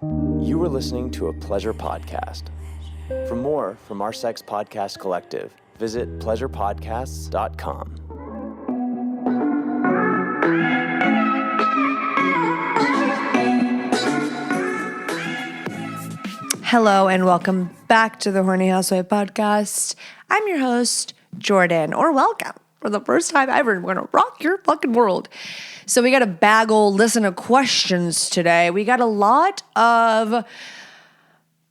You are listening to a pleasure podcast. For more from our Sex Podcast Collective, visit pleasurepodcasts.com. Hello and welcome back to the Horny Housewife Podcast. I'm your host, Jordan, or welcome. For the first time ever, we're gonna rock your fucking world. So we got a bag of listener questions today. We got a lot of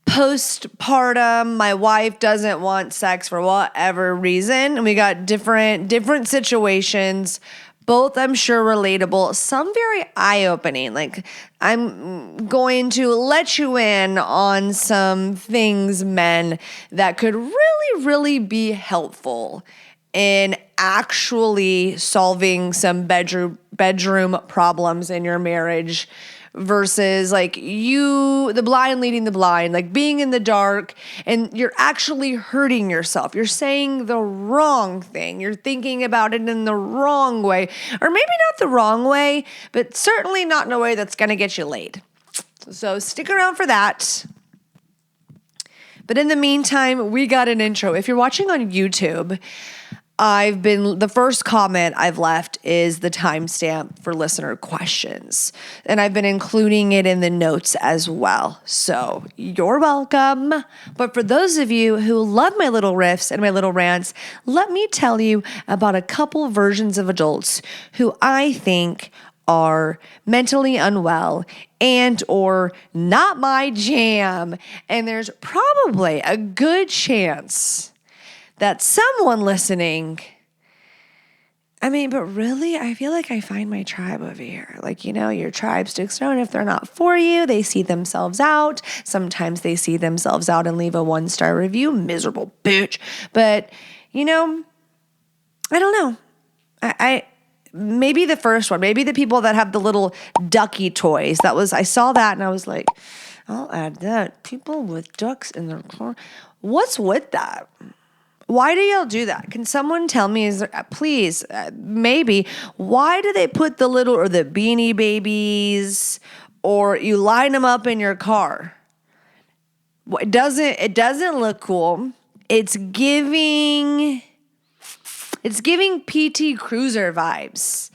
postpartum. My wife doesn't want sex for whatever reason. And we got different situations. Both, I'm sure, relatable. Some very eye-opening. Like, I'm going to let you in on some things, men, that could really, really be helpful in actually solving some bedroom problems in your marriage versus like the blind leading the blind, like being in the dark and you're actually hurting yourself. You're saying the wrong thing. You're thinking about it in the wrong way, or maybe not the wrong way, but certainly not in a way that's going to get you laid. So stick around for that. But in the meantime, we got an intro. If you're watching on YouTube, the first comment I've left is the timestamp for listener questions. And I've been including it in the notes as well. So you're welcome. But for those of you who love my little riffs and my little rants, let me tell you about a couple versions of adults who I think are mentally unwell and or not my jam. And there's probably a good chance that someone listening, but really, I feel like I find my tribe over here. Like, your tribe sticks around. If they're not for you, they see themselves out. Sometimes they see themselves out and leave a 1-star review. Miserable bitch. But, I don't know. I maybe the first one, maybe the people that have the little ducky toys. I saw that and I was like, I'll add that. People with ducks in their car. What's with that? Why do y'all do that? Can someone tell me, please, maybe, why do they put the Beanie Babies, or you line them up in your car? It doesn't look cool. It's giving PT Cruiser vibes.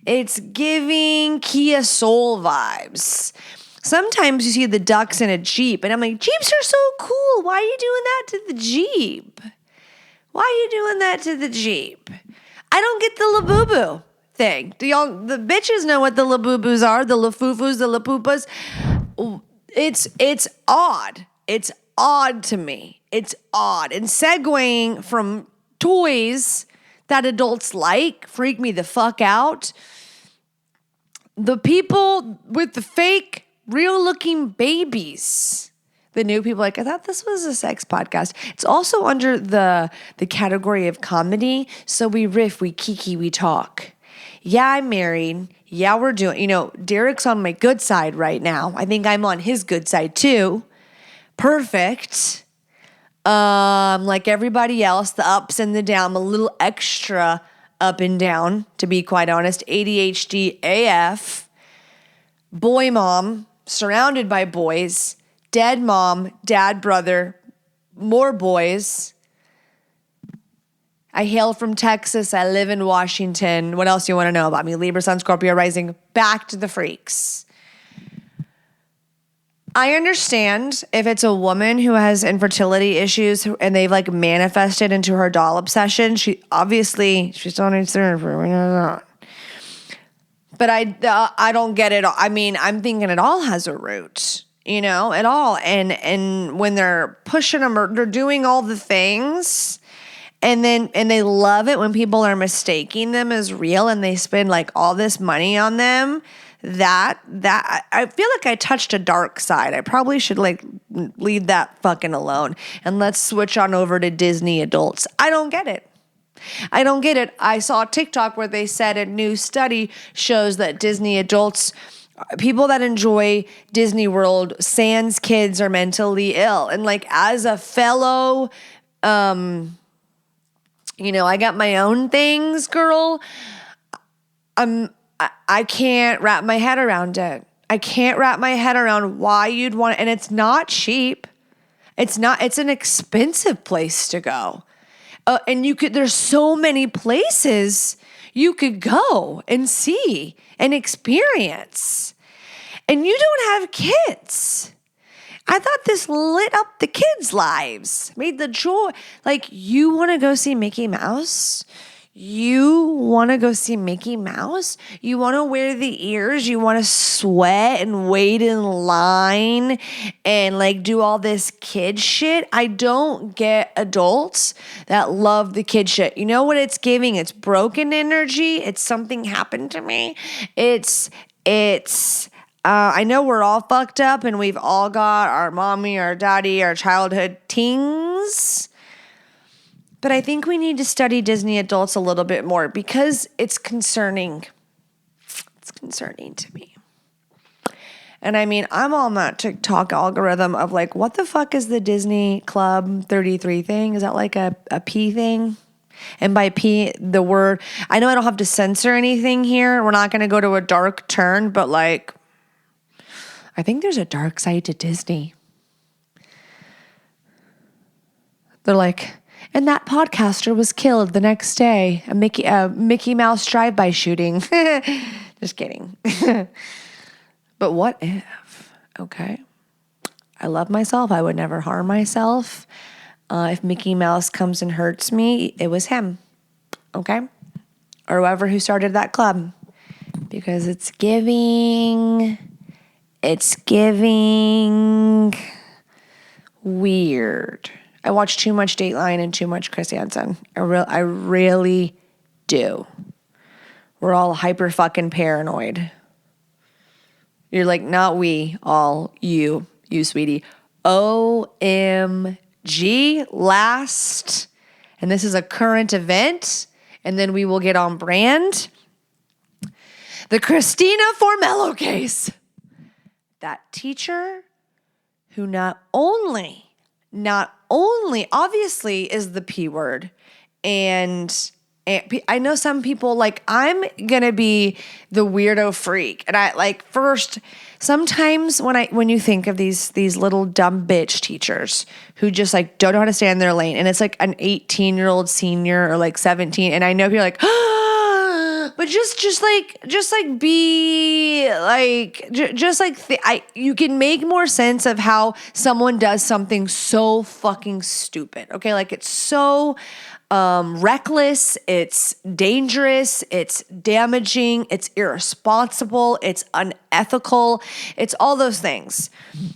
It's giving Kia Soul vibes. Sometimes you see the ducks in a Jeep, and I'm like, Jeeps are so cool. Why are you doing that to the Jeep? Why are you doing that to the Jeep? I don't get the Labubu thing. The bitches know what the Labubus are, the Lafufus, the Lapupas. It's odd. It's odd to me. It's odd. And segueing from toys that adults like freak me the fuck out. The people with the fake, real-looking babies. The new people, I thought this was a sex podcast. It's also under the category of comedy. So we riff, we kiki, we talk. Yeah, I'm married. Yeah, we're doing, Derek's on my good side right now. I think I'm on his good side too. Perfect. Like everybody else, the ups and the downs, a little extra up and down, to be quite honest. ADHD AF. Boy mom, surrounded by boys. Dead mom, dad brother, more boys. I hail from Texas. I live in Washington. What else do you want to know about me? Libra, Sun, Scorpio rising. Back to the freaks. I understand if it's a woman who has infertility issues and they've manifested into her doll obsession. She still needs therapy. But I don't get it. I'm thinking it all has a root. It all. And when they're pushing them or they're doing all the things and they love it when people are mistaking them as real and they spend all this money on them, that I feel like I touched a dark side. I probably should leave that fucking alone and let's switch on over to Disney adults. I don't get it. I saw a TikTok where they said a new study shows that Disney adults, people that enjoy Disney World sans kids, are mentally ill. And as a fellow, I got my own things, girl. I can't wrap my head around it. I can't wrap my head around why you'd want it. And it's not cheap. It's an expensive place to go. And there's so many places you could go and see and experience. And you don't have kids. I thought this lit up the kids' lives, made the joy. Like, you want to go see Mickey Mouse? You want to go see Mickey Mouse? You want to wear the ears? You want to sweat and wait in line and like do all this kid shit? I don't get adults that love the kid shit. You know what it's giving? It's broken energy. It's something happened to me. I know we're all fucked up and we've all got our mommy, our daddy, our childhood tings. But I think we need to study Disney adults a little bit more because it's concerning. It's concerning to me. And I mean, I'm on that TikTok algorithm of like, what the fuck is the Disney Club 33 thing? Is that like a P thing? And by P, the word, I know I don't have to censor anything here. We're not going to go to a dark turn, but like, I think there's a dark side to Disney. They're like, and that podcaster was killed the next day. A Mickey Mouse drive-by shooting. Just kidding. But what if? Okay. I love myself. I would never harm myself. If Mickey Mouse comes and hurts me, it was him. Okay? Or whoever who started that club. Because it's giving weird. I watch too much Dateline and too much Chris Hansen. I really do. We're all hyper fucking paranoid. You're like, not we, all you sweetie. OMG, last, and this is a current event, and then we will get on brand. The Christina Formelo case. That teacher who not only obviously is the P word, and I know some people, like, I'm gonna be the weirdo freak, and I like first sometimes when you think of these little dumb bitch teachers who just like don't know how to stay in their lane, and it's like an 18-year-old senior or like 17, and I know people are like, but just you can make more sense of how someone does something so fucking stupid. Okay, like it's so reckless, it's dangerous, it's damaging, it's irresponsible, it's unethical, it's all those things.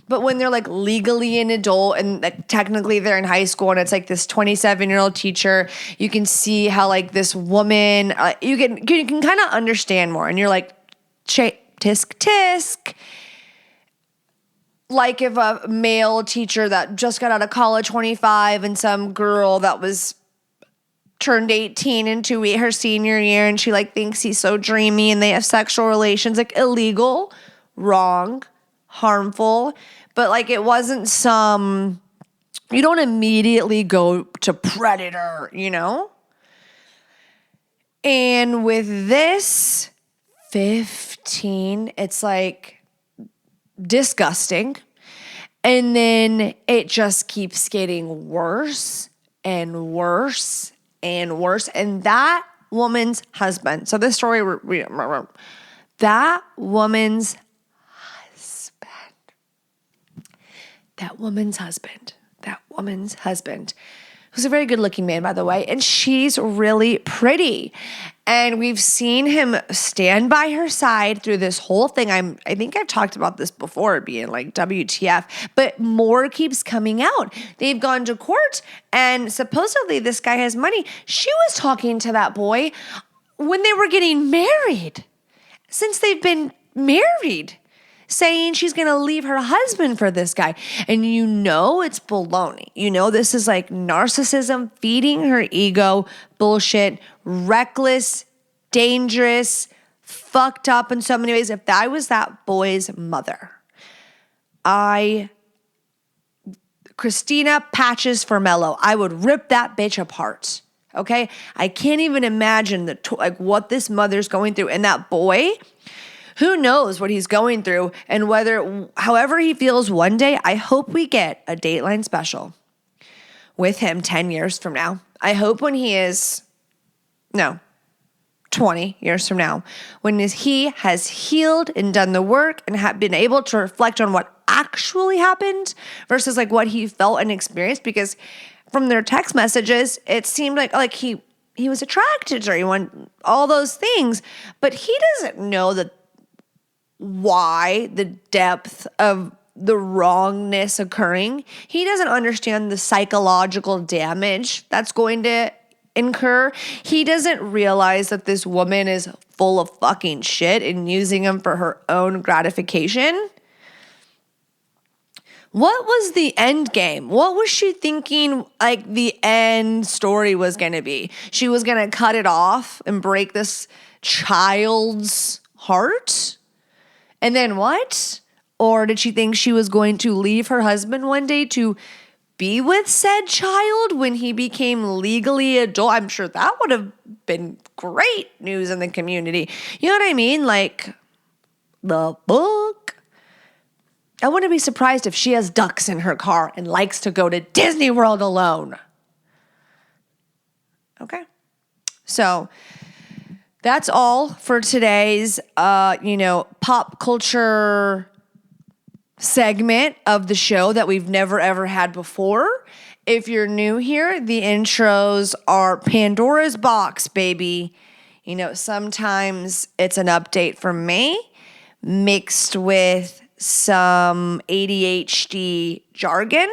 But when they're like legally an adult and like technically they're in high school and it's like this 27-year-old teacher, you can see how like this woman, you can kind of understand more, and you're like, tisk tisk. Like if a male teacher that just got out of college, 25, and some girl that was turned 18 into her senior year, and she like thinks he's so dreamy, and they have sexual relations, like illegal, wrong, harmful, but like it wasn't you don't immediately go to predator, you know? And with this 15, it's like disgusting. And then it just keeps getting worse and worse and worse. And that woman's husband. So this story, that woman's husband, who's a very good looking man, by the way. And she's really pretty. And we've seen him stand by her side through this whole thing. I think I've talked about this before, being like WTF, but more keeps coming out. They've gone to court, and supposedly this guy has money. She was talking to that boy when they were getting married, since they've been married, saying she's going to leave her husband for this guy. And you know it's baloney. You know this is like narcissism, feeding her ego, bullshit, reckless, dangerous, fucked up in so many ways. If I was that boy's mother, Christina Patches Formelo, I would rip that bitch apart. Okay? I can't even imagine like what this mother's going through. And that boy Who knows what he's going through, and however he feels one day, I hope we get a Dateline special with him 10 years from now. I hope when he is, 20 years from now, when he has healed and done the work and have been able to reflect on what actually happened versus like what he felt and experienced, because from their text messages, it seemed like he was attracted to her, he wanted all those things, but he doesn't know why the depth of the wrongness occurring. He doesn't understand the psychological damage that's going to incur. He doesn't realize that this woman is full of fucking shit and using him for her own gratification. What was the end game? What was she thinking like the end story was going to be? She was going to cut it off and break this child's heart? And then what? Or did she think she was going to leave her husband one day to be with said child when he became legally adult? I'm sure that would have been great news in the community. You know what I mean? Like, the book. I wouldn't be surprised if she has ducks in her car and likes to go to Disney World alone. Okay. So that's all for today's, pop culture segment of the show that we've never ever had before. If you're new here, the intros are Pandora's box, baby. Sometimes it's an update from me mixed with some ADHD jargon.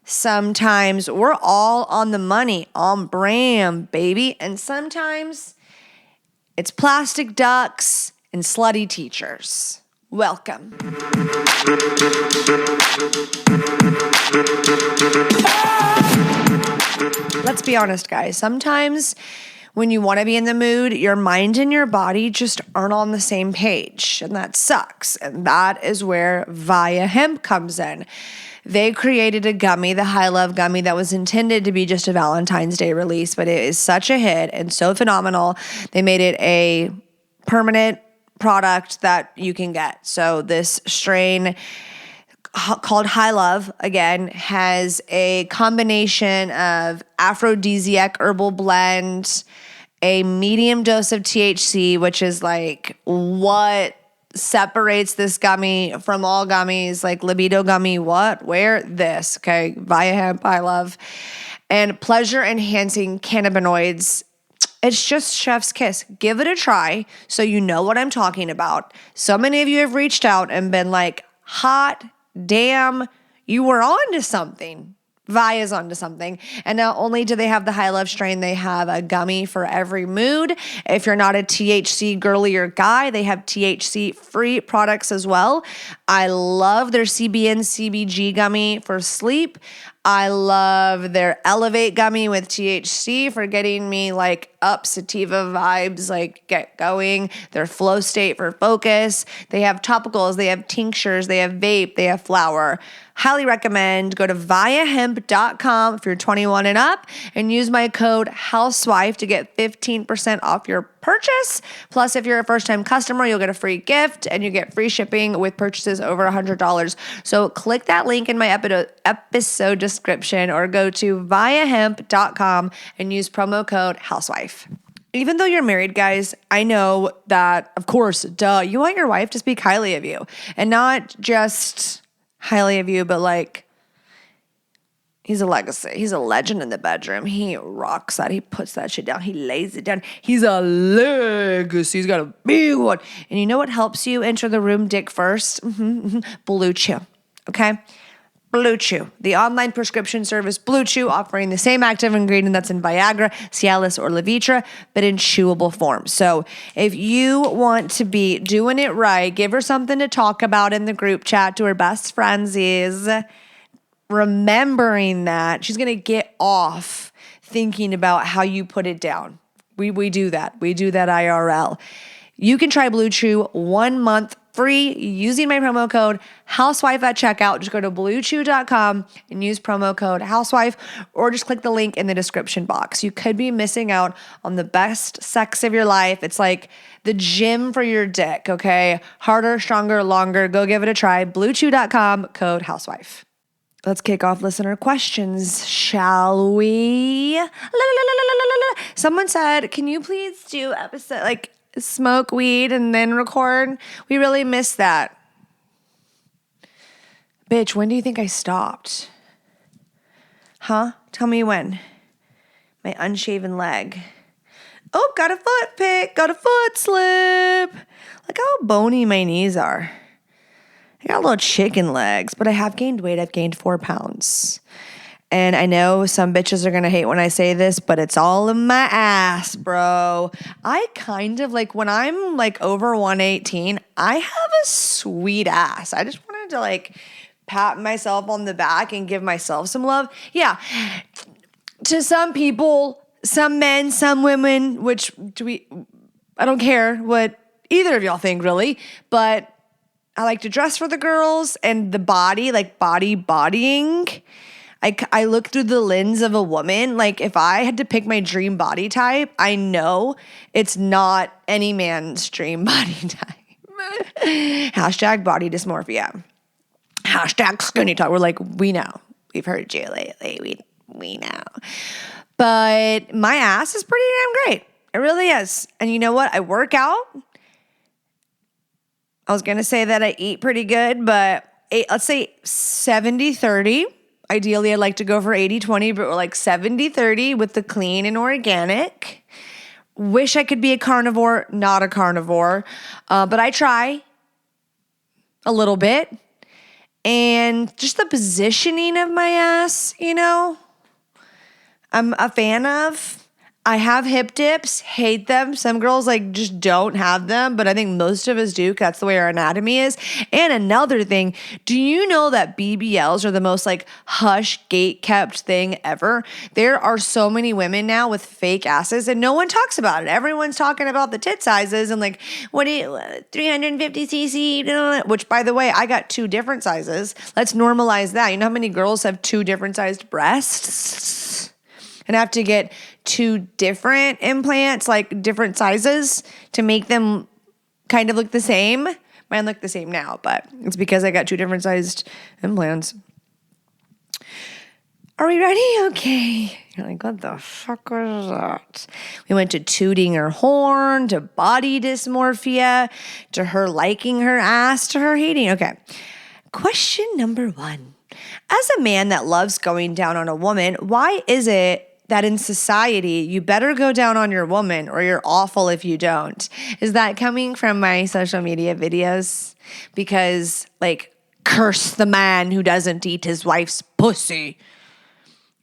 Sometimes we're all on the money, on brand, baby. And sometimes it's plastic ducks and slutty teachers. Welcome. Let's be honest, guys. Sometimes when you want to be in the mood, your mind and your body just aren't on the same page, and that sucks. And that is where Via Hemp comes in. They created a gummy, the High Love gummy, that was intended to be just a Valentine's Day release, but it is such a hit and so phenomenal. They made it a permanent product that you can get. So this strain called High Love, again, has a combination of aphrodisiac herbal blend, a medium dose of THC, which is like what separates this gummy from all gummies, like libido gummy, where, this, okay, Via Hemp, High Love, and pleasure-enhancing cannabinoids. It's just chef's kiss. Give it a try so you know what I'm talking about. So many of you have reached out and been like, hot damn, you were onto something. Via's onto something. And not only do they have the High Love strain, they have a gummy for every mood. If you're not a THC girlier guy, they have THC-free products as well. I love their CBN CBG gummy for sleep. I love their Elevate gummy with THC for getting me like up sativa vibes, like get going. Their Flow State for focus. They have topicals, they have tinctures, they have vape, they have flower. Highly recommend. Go to viahemp.com if you're 21 and up and use my code HOUSEWIFE to get 15% off your purchase. Plus, if you're a first-time customer, you'll get a free gift and you get free shipping with purchases over $100. So click that link in my episode description or go to viahemp.com and use promo code HOUSEWIFE. Even though you're married, guys, I know that, of course, you want your wife to speak highly of you. And not just highly of you, but like, he's a legacy. He's a legend in the bedroom. He rocks that. He puts that shit down. He lays it down. He's a legacy. He's got a big one. And you know what helps you enter the room dick first? Blue Chew. Okay? Blue Chew, the online prescription service Blue Chew, offering the same active ingredient that's in Viagra, Cialis, or Levitra, but in chewable form. So if you want to be doing it right, give her something to talk about in the group chat to her best friends, is remembering that she's going to get off thinking about how you put it down. We do that. We do that IRL. You can try Blue Chew 1 month free using my promo code housewife at checkout. Just go to bluechew.com and use promo code housewife, or just click the link in the description box. You could be missing out on the best sex of your life. It's like the gym for your dick, okay? Harder, stronger, longer. Go give it a try. bluechew.com, code housewife. Let's kick off listener questions, shall we? Someone said, can you please do episode, like smoke weed and then record? We really missed that. Bitch, when do you think I stopped? Huh? Tell me when. My unshaven leg. Oh, got a foot pick, got a foot slip. Look how bony my knees are. I got little chicken legs, but I have gained weight. I've gained 4 pounds. And I know some bitches are going to hate when I say this, but it's all in my ass, bro. I kind of like when I'm like over 118, I have a sweet ass. I just wanted to like pat myself on the back and give myself some love. Yeah. To some people, some men, some women, I don't care what either of y'all think really, but I like to dress for the girls and the body, like bodying. I look through the lens of a woman. Like if I had to pick my dream body type, I know it's not any man's dream body type. Hashtag body dysmorphia. Hashtag skinny talk. We're like, we know. We've heard you lately. We know. But my ass is pretty damn great. It really is. And you know what? I work out. I was going to say that I eat pretty good, but let's say 70-30. Ideally, I'd like to go for 80-20, but we're like 70-30 with the clean and organic. Wish I could be a carnivore, not a carnivore, but I try a little bit. And just the positioning of my ass, you know, I'm a fan of. I have hip dips, hate them. Some girls like just don't have them, but I think most of us do. That's the way our anatomy is. And another thing, do you know that BBLs are the most like hush gate kept thing ever? There are so many women now with fake asses and no one talks about it. Everyone's talking about the tit sizes and like, 350 cc, which by the way, I got 2 different sizes. Let's normalize that. You know how many girls have 2 different sized breasts? And I have to get 2 different implants, like different sizes, to make them kind of look the same. Mine look the same now, but it's because I got 2 different sized implants. Are we ready? Okay. You're like, what the fuck was that? We went to tooting her horn, to body dysmorphia, to her liking her ass, to her hating. Okay. Question number 1. As a man that loves going down on a woman, why is it that in society, you better go down on your woman or you're awful if you don't? Is that coming from my social media videos? Because, like, curse the man who doesn't eat his wife's pussy.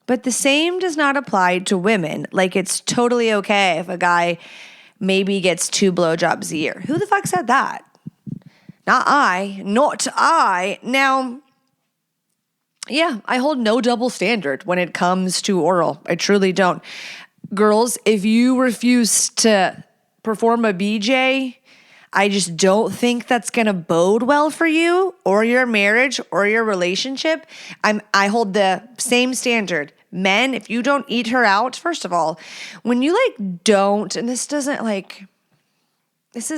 But the same does not apply to women. Like, it's totally okay if a guy maybe gets 2 blowjobs a year. Who the fuck said that? Not I. Now, yeah, I hold no double standard when it comes to oral. I truly don't. Girls, if you refuse to perform a BJ, I just don't think that's going to bode well for you or your marriage or your relationship. I hold the same standard. Men, if you don't eat her out, first of all, when you like don't, and this is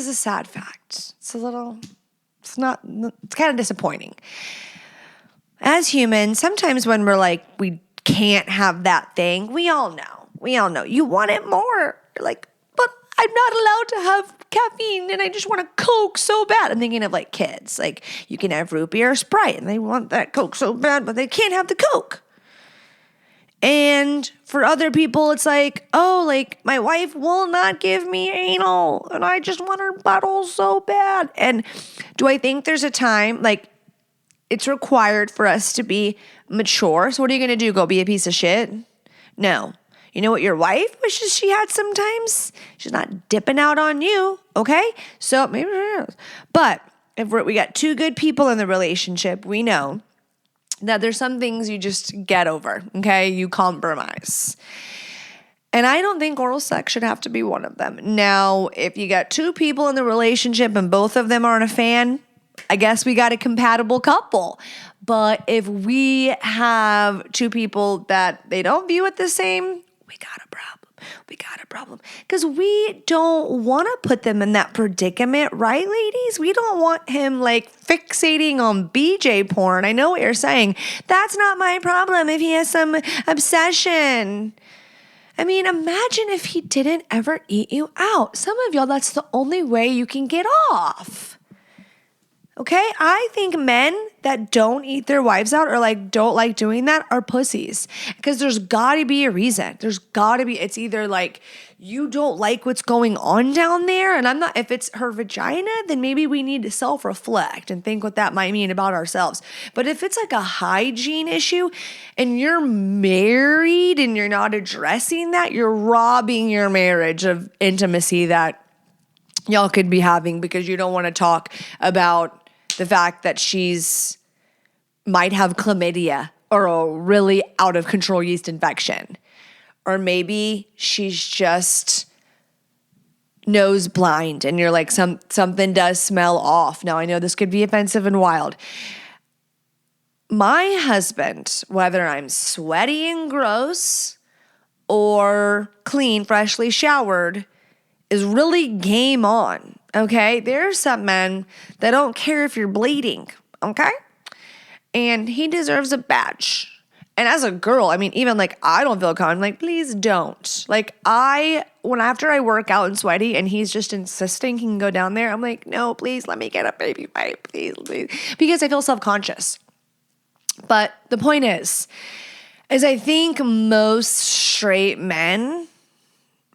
a sad fact. It's kind of disappointing. As humans, sometimes when we're like, we can't have that thing, we all know. You want it more. You're like, but I'm not allowed to have caffeine and I just want a Coke so bad. I'm thinking of like kids. Like you can have root beer or Sprite and they want that Coke so bad, but they can't have the Coke. And for other people, it's like, oh, like my wife will not give me anal and I just want her butthole so bad. And do I think there's a time like, it's required for us to be mature. So what are you going to do? Go be a piece of shit? No. You know what your wife wishes she had sometimes? She's not dipping out on you, okay? So maybe she is. But if we got 2 good people in the relationship, we know that there's some things you just get over, okay? You compromise. And I don't think oral sex should have to be one of them. Now, if you got 2 people in the relationship and both of them aren't a fan, I guess we got a compatible couple. But if we have two people that they don't view it the same, we got a problem. We got a problem. Because we don't want to put them in that predicament, right, ladies? We don't want him like fixating on BJ porn. I know what you're saying. That's not my problem if he has some obsession. I mean, imagine if he didn't ever eat you out. Some of y'all, that's the only way you can get off. Okay? I think men that don't eat their wives out or like don't like doing that are pussies. Because there's gotta be a reason. It's either like you don't like what's going on down there. And if it's her vagina, then maybe we need to self-reflect and think what that might mean about ourselves. But if it's like a hygiene issue and you're married and you're not addressing that, you're robbing your marriage of intimacy that y'all could be having because you don't want to talk about the fact that she's might have chlamydia or a really out of control yeast infection. Or maybe she's just nose blind and you're like, something does smell off. Now, I know this could be offensive and wild. My husband, whether I'm sweaty and gross or clean, freshly showered, is really game on, okay? There are some men that don't care if you're bleeding, okay? And he deserves a badge. And as a girl, I mean, even like I don't feel calm. I'm like, please don't. Like after I work out and sweaty and he's just insisting he can go down there, I'm like, no, please let me get a baby wipe, please. Because I feel self-conscious. But the point is I think most straight men,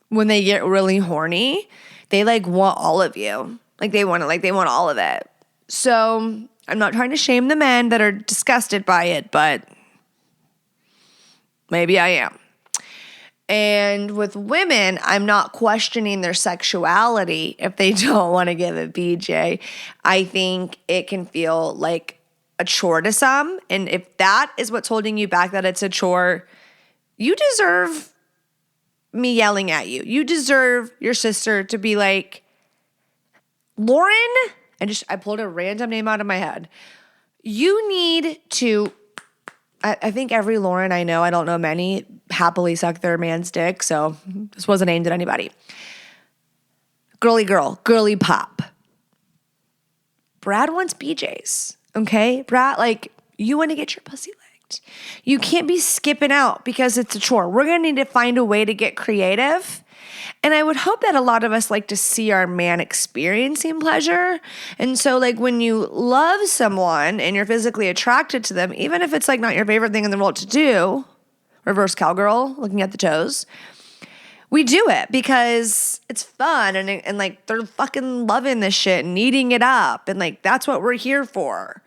when they get really horny, they like want all of you. They want all of it. So I'm not trying to shame the men that are disgusted by it, but maybe I am. And with women, I'm not questioning their sexuality if they don't want to give a BJ. I think it can feel like a chore to some. And if that is what's holding you back, that it's a chore, you deserve me yelling at you. You deserve your sister to be like, Lauren, I pulled a random name out of my head. You need to, I think every Lauren I know, I don't know many, happily suck their man's dick, so this wasn't aimed at anybody. Girly girl, girly pop. Brad wants BJs, okay? Brad, like, you want to get your pussy licked. You can't be skipping out because it's a chore. We're going to need to find a way to get creative. And I would hope that a lot of us like to see our man experiencing pleasure. And so like when you love someone and you're physically attracted to them, even if it's like not your favorite thing in the world to do, reverse cowgirl, looking at the toes, we do it because it's fun and like they're fucking loving this shit and eating it up. And like that's what we're here for.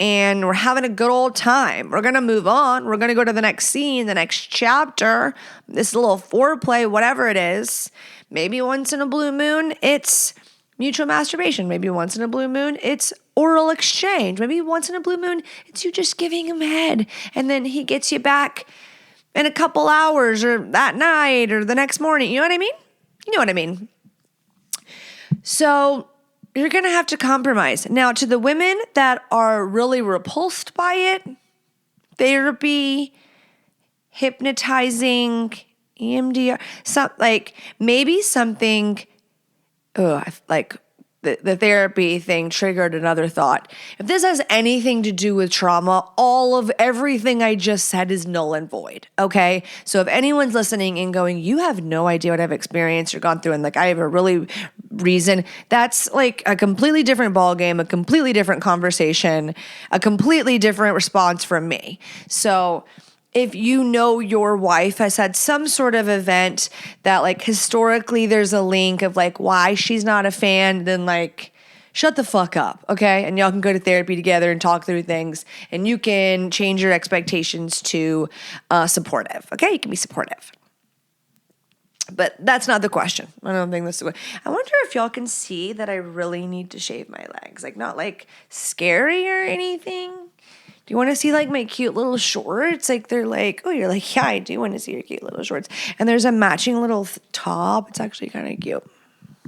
And we're having a good old time. We're going to move on. We're going to go to the next scene, the next chapter, this little foreplay, whatever it is. Maybe once in a blue moon, it's mutual masturbation. Maybe once in a blue moon, it's oral exchange. Maybe once in a blue moon, it's you just giving him head. And then he gets you back in a couple hours or that night or the next morning. You know what I mean? You know what I mean? So you're going to have to compromise. Now, to the women that are really repulsed by it, therapy, hypnotizing, EMDR, maybe something, the therapy thing triggered another thought. If this has anything to do with trauma, all of everything I just said is null and void, okay? So if anyone's listening and going, you have no idea what I've experienced or gone through, and like I have a really reason, that's like a completely different ballgame, a completely different conversation, a completely different response from me. So if you know your wife has had some sort of event that like historically there's a link of like why she's not a fan, then like shut the fuck up, okay? And y'all can go to therapy together and talk through things and you can change your expectations to supportive, okay? You can be supportive. But that's not the question. I don't think this is I wonder if y'all can see that I really need to shave my legs. Like not like scary or anything. Do you want to see like my cute little shorts? Like they're like, oh, you're like, yeah, I do want to see your cute little shorts. And there's a matching little top. It's actually kind of cute.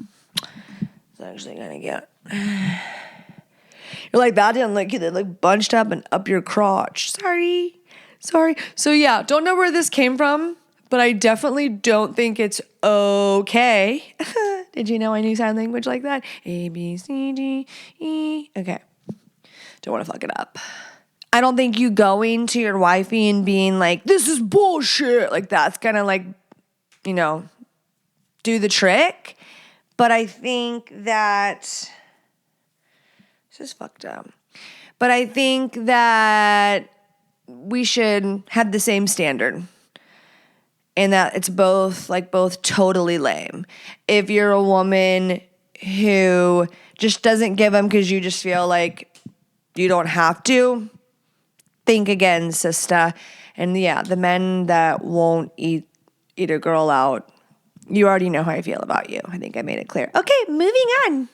It's actually kind of cute. You're like, that didn't look good. It like bunched up and up your crotch. Sorry. So yeah, don't know where this came from, but I definitely don't think it's okay. Did you know I knew sign language like that? A, B, C, D, E. Okay. Don't want to fuck it up. I don't think you going to your wifey and being like, this is bullshit. Like that's gonna like, do the trick. But I think that this is fucked up. But I think that we should have the same standard. And that it's both totally lame. If you're a woman who just doesn't give them because you just feel like you don't have to, think again, sister. And yeah, the men that won't eat a girl out, you already know how I feel about you. I think I made it clear. Okay, moving on.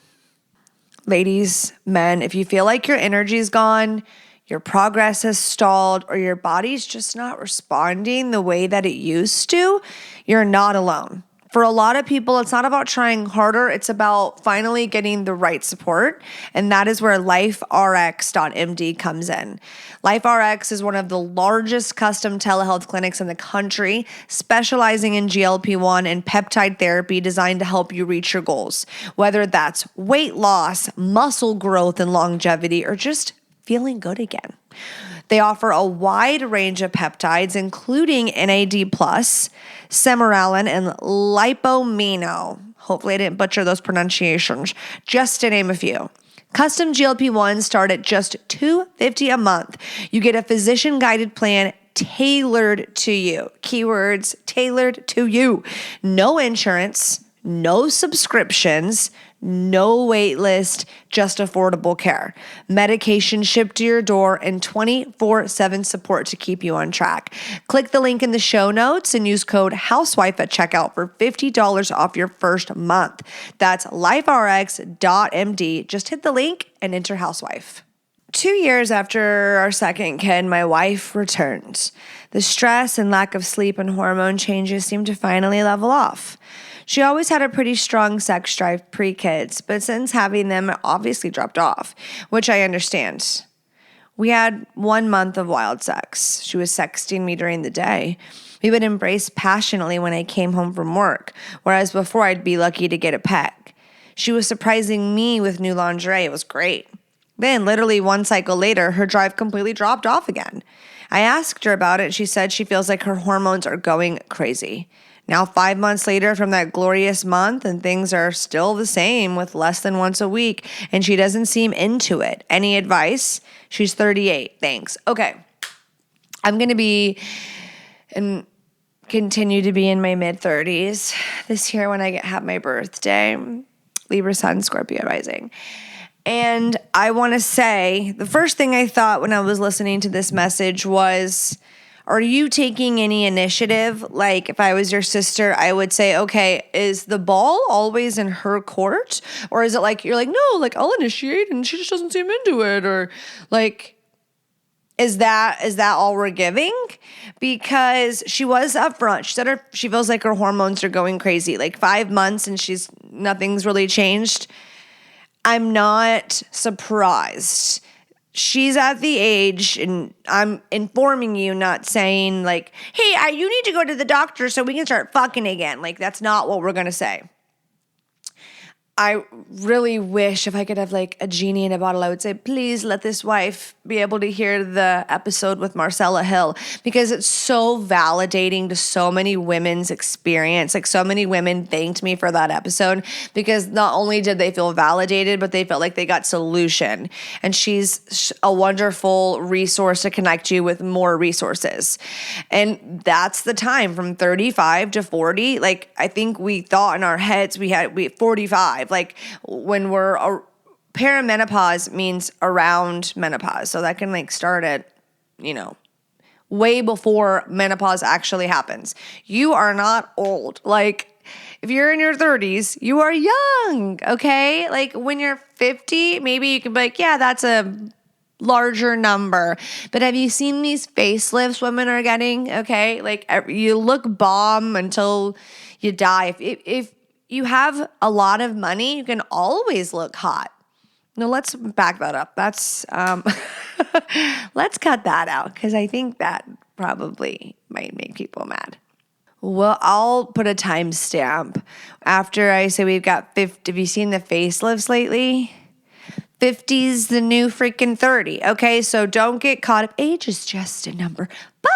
Ladies, men, if you feel like your energy's gone, your progress has stalled, or your body's just not responding the way that it used to, you're not alone. For a lot of people, it's not about trying harder. It's about finally getting the right support. And that is where LifeRx.md comes in. LifeRx is one of the largest custom telehealth clinics in the country, specializing in GLP-1 and peptide therapy designed to help you reach your goals. Whether that's weight loss, muscle growth and longevity, or just feeling good again. They offer a wide range of peptides, including NAD+, Semeralin, and Lipomino. Hopefully I didn't butcher those pronunciations, just to name a few. Custom GLP-1s start at just $250 a month. You get a physician-guided plan tailored to you. Keywords, tailored to you. No insurance, no subscriptions, no wait list, just affordable care. Medication shipped to your door and 24/7 support to keep you on track. Click the link in the show notes and use code HOUSEWIFE at checkout for $50 off your first month. That's liferx.md. Just hit the link and enter housewife. 2 years after our second kid, my wife returned. The stress and lack of sleep and hormone changes seemed to finally level off. She always had a pretty strong sex drive pre-kids, but since having them, it obviously dropped off, which I understand. We had 1 month of wild sex. She was sexting me during the day. We would embrace passionately when I came home from work, whereas before I'd be lucky to get a peck. She was surprising me with new lingerie. It was great. Then, literally 1 cycle later, her drive completely dropped off again. I asked her about it. She said she feels like her hormones are going crazy. Now 5 months later from that glorious month, and things are still the same with less than once a week, and she doesn't seem into it. Any advice? She's 38. Thanks. Okay. I'm going to be and continue to be in my mid-30s this year when I have my birthday. Libra Sun, Scorpio rising. And I want to say, the first thing I thought when I was listening to this message was, are you taking any initiative? Like, if I was your sister, I would say, okay, is the ball always in her court? Or is it like, you're like, no, like, I'll initiate and she just doesn't seem into it? Or like, is that all we're giving? Because she was upfront. She said she feels like her hormones are going crazy. Like 5 months and nothing's really changed. I'm not surprised. She's at the age, and I'm informing you, not saying like, hey, you need to go to the doctor so we can start fucking again. Like, that's not what we're going to say. I really wish if I could have like a genie in a bottle, I would say, please let this wife be able to hear the episode with Marcella Hill, because it's so validating to so many women's experience. Like, so many women thanked me for that episode because not only did they feel validated, but they felt like they got solution. And she's a wonderful resource to connect you with more resources. And that's the time from 35 to 40. Like, I think we thought in our heads we 45. Like, when we're perimenopause means around menopause. So that can like start at, way before menopause actually happens. You are not old. Like, if you're in your 30s, you are young, okay? Like, when you're 50, maybe you can be like, yeah, that's a larger number. But have you seen these facelifts women are getting, okay? Like, you look bomb until you die. If you have a lot of money, you can always look hot. No, let's back that up. That's let's cut that out because I think that probably might make people mad. Well, I'll put a timestamp after I say we've got 50. Have you seen the facelifts lately? 50's the new freaking 30. Okay, so don't get caught up. Age is just a number, but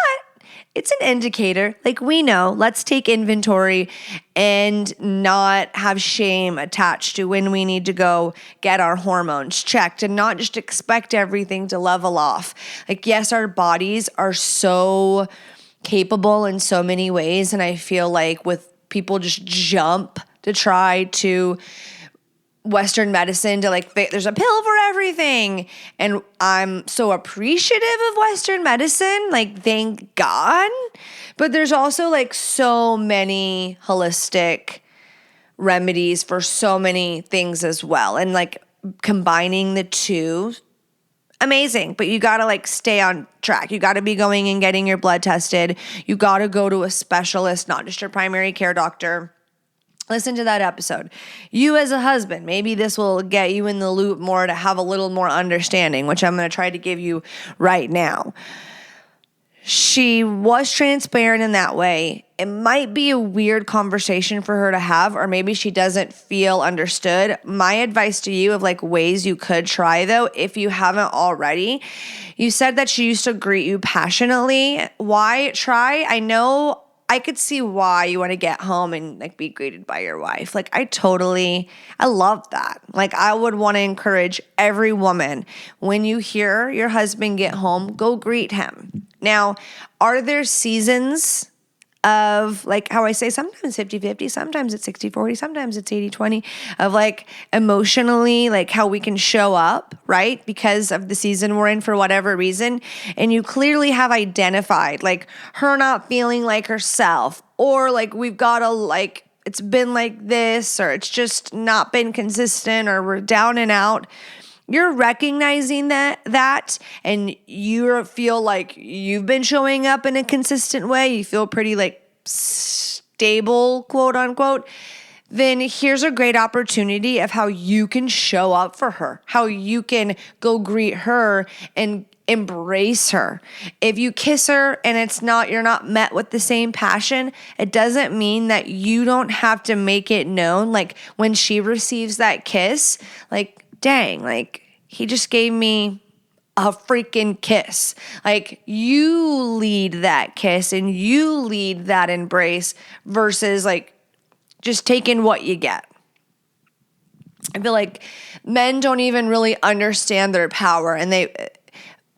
it's an indicator. Like we know, let's take inventory and not have shame attached to when we need to go get our hormones checked and not just expect everything to level off. Like, yes, our bodies are so capable in so many ways. And I feel like with people just jump to try to Western medicine to like, there's a pill for everything. And I'm so appreciative of Western medicine. Like, thank God. But there's also like so many holistic remedies for so many things as well. And like combining the two, amazing. But you got to like stay on track. You got to be going and getting your blood tested. You got to go to a specialist, not just your primary care doctor. Listen to that episode. You as a husband, maybe this will get you in the loop more to have a little more understanding, which I'm going to try to give you right now. She was transparent in that way. It might be a weird conversation for her to have, or maybe she doesn't feel understood. My advice to you of like ways you could try though, if you haven't already, you said that she used to greet you passionately. Why try? I know I could see why you want to get home and like be greeted by your wife. Like I love that. Like I would want to encourage every woman, when you hear your husband get home, go greet him. Now, are there seasons of like how I say sometimes 50-50, sometimes it's 60-40, sometimes it's 80-20 of like emotionally, like how we can show up, right? Because of the season we're in for whatever reason. And you clearly have identified like her not feeling like herself, or like we've got to like, it's been like this, or it's just not been consistent, or we're down and out. You're recognizing that and you feel like you've been showing up in a consistent way. You feel pretty like stable, quote unquote. Then here's a great opportunity of how you can show up for her, how you can go greet her and embrace her. If you kiss her and you're not met with the same passion, it doesn't mean that you don't have to make it known. Like when she receives that kiss, like, dang, like he just gave me a freaking kiss. Like you lead that kiss and you lead that embrace versus like just taking what you get. I feel like men don't even really understand their power, and they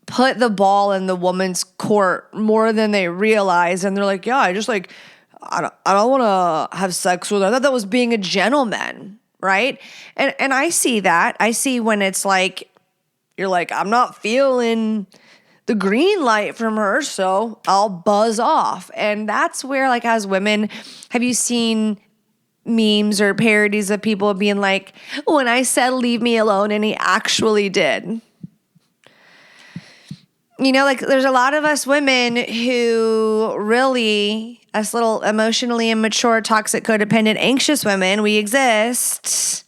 put the ball in the woman's court more than they realize. And they're like, yeah, I don't want to have sex with her. I thought that was being a gentleman. Right. And I see that. I see when it's like, you're like, I'm not feeling the green light from her, so I'll buzz off. And that's where, like, as women, have you seen memes or parodies of people being like, when I said leave me alone, and he actually did? You know, like there's a lot of us women who really, us little emotionally immature, toxic, codependent, anxious women, we exist.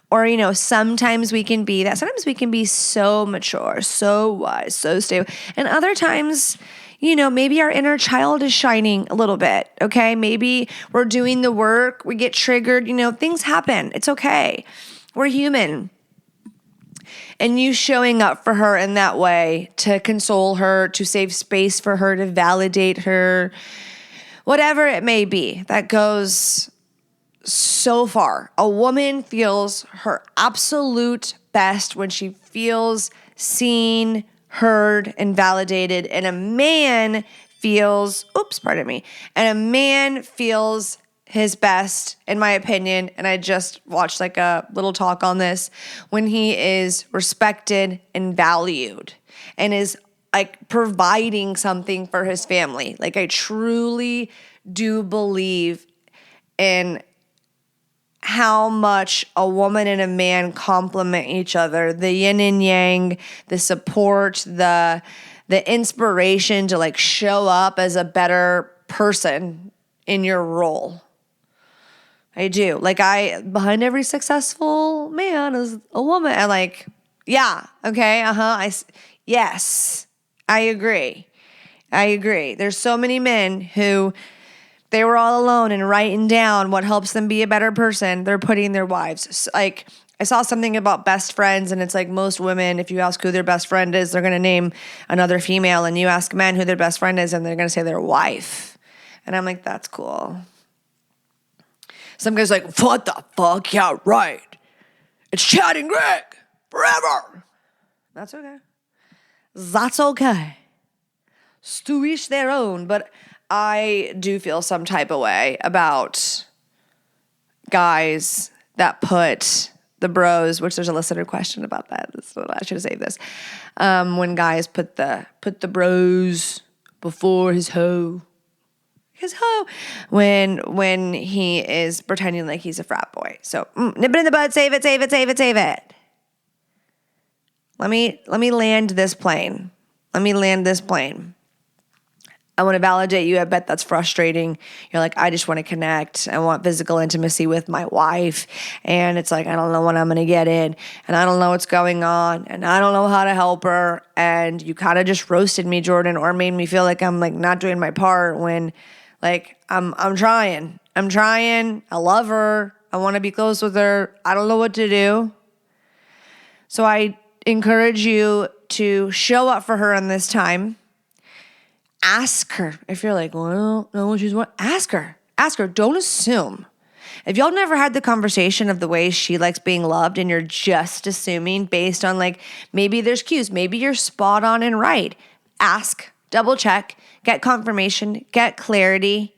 Or, you know, sometimes we can be that. Sometimes we can be so mature, so wise, so stable. And other times, you know, maybe our inner child is shining a little bit, okay? Maybe we're doing the work, we get triggered, you know, things happen. It's okay. We're human. And you showing up for her in that way to console her, to save space for her, to validate her, whatever it may be, that goes so far. A woman feels her absolute best when she feels seen, heard, and validated. And a man feels his best, in my opinion, and I just watched like a little talk on this, when he is respected and valued and is like providing something for his family. Like I truly do believe in how much a woman and a man complement each other, the yin and yang, the support, the inspiration to like show up as a better person in your role. I do. Like behind every successful man is a woman. And like, Yeah. Okay. Yes. I agree. There's so many men who they were all alone and writing down what helps them be a better person. They're putting their wives. Like I saw something about best friends, and it's like most women, if you ask who their best friend is, they're going to name another female, and you ask men who their best friend is, and they're going to say their wife. And I'm like, that's cool. Some guy's like, what the fuck? Yeah, right. It's Chad and Greg forever. That's okay. That's okay. To each their own. But I do feel some type of way about guys that put the bros, which there's a listener question about that. So I should have saved this. When guys put the bros before his hoe. When he is pretending like he's a frat boy. So nip it in the bud, save it. Let me land this plane. I want to validate you. I bet that's frustrating. You're like, I just want to connect. I want physical intimacy with my wife. And it's like, I don't know when I'm going to get in. And I don't know what's going on. And I don't know how to help her. And you kind of just roasted me, Jordan, or made me feel like I'm like not doing my part when like I'm trying. I love her. I want to be close with her. I don't know what to do. So I encourage you to show up for her in this time. Ask her. If you're like, well, I don't know what she's want. Ask her. Don't assume. If y'all never had the conversation of the way she likes being loved and you're just assuming based on like, maybe there's cues, maybe you're spot on and right. Ask, double check, get confirmation, get clarity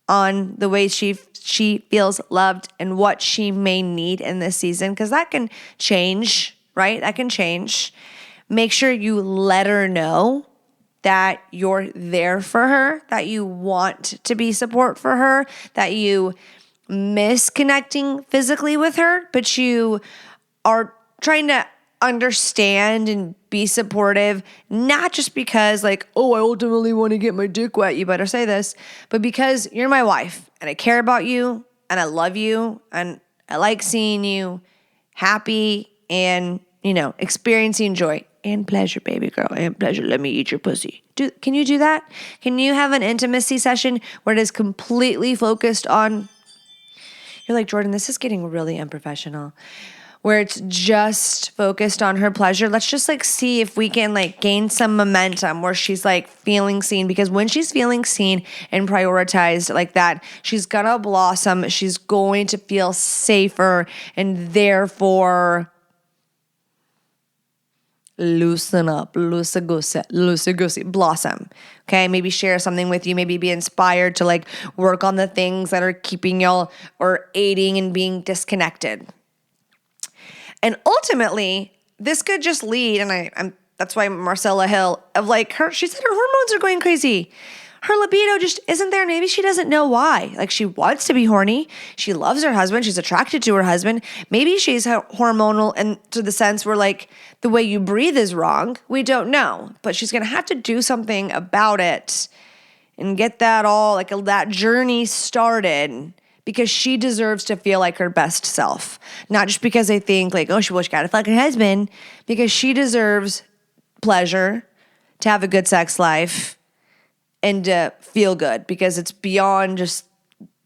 on the way she feels loved and what she may need in this season. Because that can change, right? That can change. Make sure you let her know that you're there for her, that you want to be support for her, that you miss connecting physically with her, but you are trying to understand and be supportive, not just because like, oh, I ultimately want to get my dick wet, you better say this, but because you're my wife and I care about you and I love you and I like seeing you happy and, experiencing joy. And pleasure, baby girl, and pleasure. Let me eat your pussy. Can you do that? Can you have an intimacy session where it is completely focused on, you're like, Jordan, this is getting really unprofessional, where it's just focused on her pleasure. Let's just like see if we can like gain some momentum where she's like feeling seen, because when she's feeling seen and prioritized like that, she's gonna blossom. She's going to feel safer and therefore loosen up, loosey-goosey, blossom. Okay, maybe share something with you, maybe be inspired to like work on the things that are keeping y'all or aiding in being disconnected. And ultimately, this could just lead, and I'm that's why Marcella Hill of like her, she said her hormones are going crazy. Her libido just isn't there. Maybe she doesn't know why. Like she wants to be horny. She loves her husband. She's attracted to her husband. Maybe she's hormonal and to the sense where like the way you breathe is wrong. We don't know, but she's going to have to do something about it and get that all like that journey started, because she deserves to feel like her best self. Not just because they think like, oh, she got a fucking husband, because she deserves pleasure, to have a good sex life, and to feel good, because it's beyond just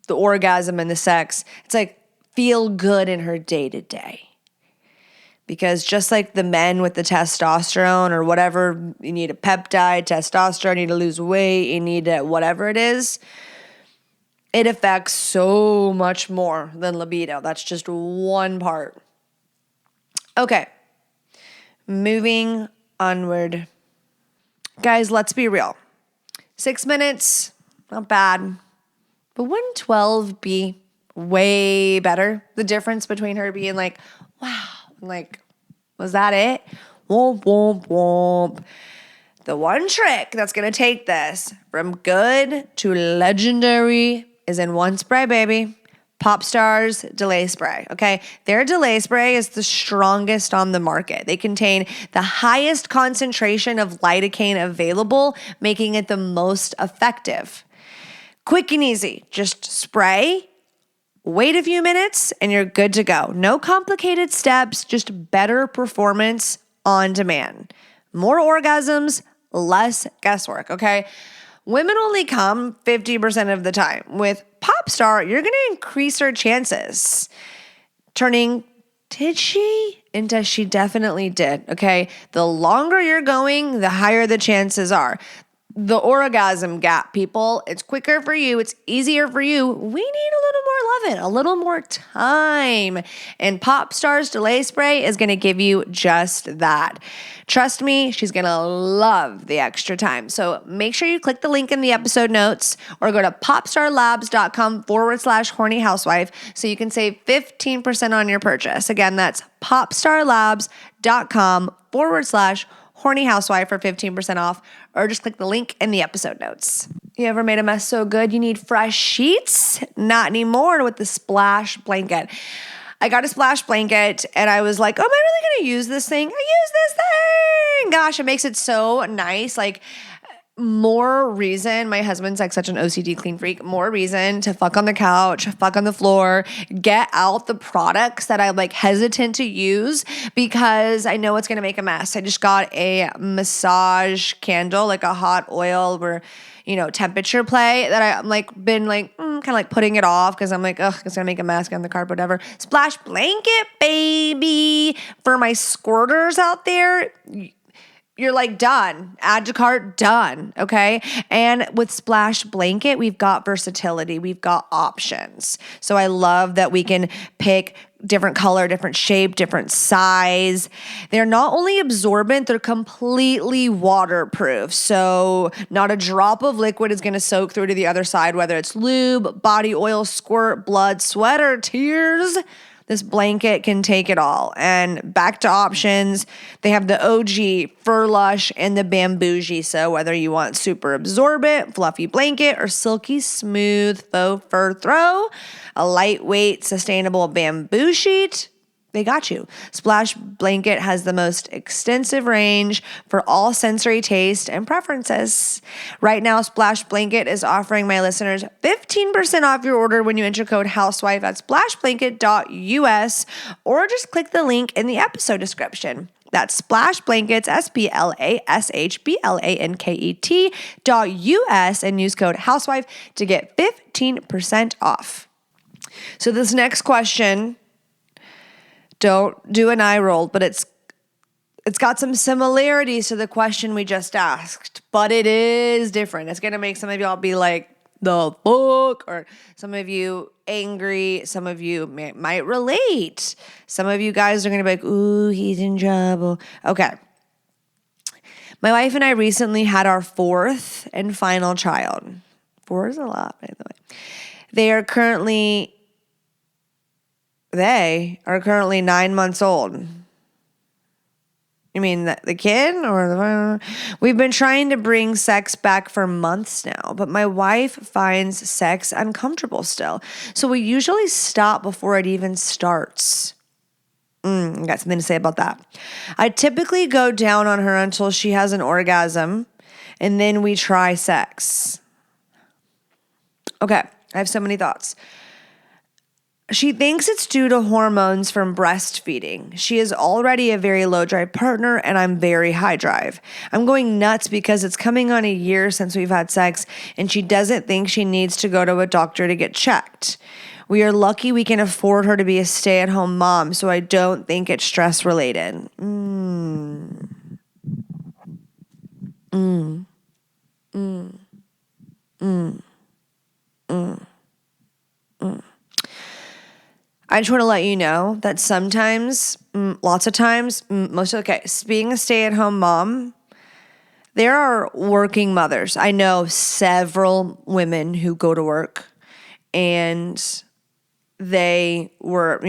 the orgasm and the sex. It's like feel good in her day to day. Because just like the men with the testosterone or whatever, you need a peptide, testosterone, you need to lose weight, you need to whatever it is, it affects so much more than libido. That's just one part. Okay, moving onward. Guys, let's be real. 6 minutes, not bad. But wouldn't 12 be way better? The difference between her being like, wow, like, was that it? Womp, womp, womp. The one trick that's going to take this from good to legendary is in one spray, baby. Popstar's Delay Spray, okay? Their Delay Spray is the strongest on the market. They contain the highest concentration of lidocaine available, making it the most effective. Quick and easy. Just spray Wait a few minutes and you're good to go. No complicated steps, just better performance on demand. More orgasms, less guesswork, okay? Women only come 50% of the time. With Popstar, you're going to increase her chances. Turning did she into she definitely did, okay? The longer you're going, the higher the chances are. The orgasm gap, people. It's quicker for you. It's easier for you. We need a little more loving, a little more time. And Popstar's Delay Spray is going to give you just that. Trust me, she's going to love the extra time. So make sure you click the link in the episode notes or go to popstarlabs.com/horny housewife so you can save 15% on your purchase. Again, that's popstarlabs.com/horny housewife for 15% off, or just click the link in the episode notes. You ever made a mess so good you need fresh sheets? Not anymore with the Splash blanket. I got a Splash blanket and I was like, oh, am I really going to use this thing? I use this thing. Gosh, it makes it so nice. Like, more reason, my husband's like such an OCD clean freak, more reason to fuck on the couch, fuck on the floor, get out the products that I'm like hesitant to use because I know it's going to make a mess. I just got a massage candle, like a hot oil or, temperature play that I'm like been like kind of like putting it off because I'm like, ugh, it's going to make a mess on the carpet, whatever. Splash blanket, baby. For my squirters out there, you're like done. Add to cart, done. Okay. And with Splash Blanket, we've got versatility. We've got options. So I love that we can pick different color, different shape, different size. They're not only absorbent, they're completely waterproof. So not a drop of liquid is going to soak through to the other side, whether it's lube, body oil, squirt, blood, sweat, or tears. This blanket can take it all. And back to options, they have the OG, Fur Lush, and the Bambougie. So whether you want super absorbent, fluffy blanket, or silky smooth faux fur throw, a lightweight, sustainable bamboo sheet, they got you. Splash Blanket has the most extensive range for all sensory taste and preferences. Right now, Splash Blanket is offering my listeners 15% off your order when you enter code HOUSEWIFE at splashblanket.us or just click the link in the episode description. That's Splash Blankets, SPLASHBLANKET.us and use code HOUSEWIFE to get 15% off. So this next question, don't do an eye roll, but it's got some similarities to the question we just asked, but it is different. It's going to make some of y'all be like, the fuck? Or some of you angry. Some of you might relate. Some of you guys are going to be like, ooh, he's in trouble. Okay. My wife and I recently had our fourth and final child. 4 is a lot, by the way. They are currently 9 months old. You mean the kid or the... We've been trying to bring sex back for months now, but my wife finds sex uncomfortable still. So we usually stop before it even starts. I got something to say about that. I typically go down on her until she has an orgasm, and then we try sex. Okay, I have so many thoughts. She thinks it's due to hormones from breastfeeding. She is already a very low drive partner, and I'm very high drive. I'm going nuts because it's coming on a year since we've had sex, and she doesn't think she needs to go to a doctor to get checked. We are lucky we can afford her to be a stay-at-home mom, so I don't think it's stress-related. I just want to let you know that sometimes, lots of times, being a stay-at-home mom, there are working mothers. I know several women who go to work and they were,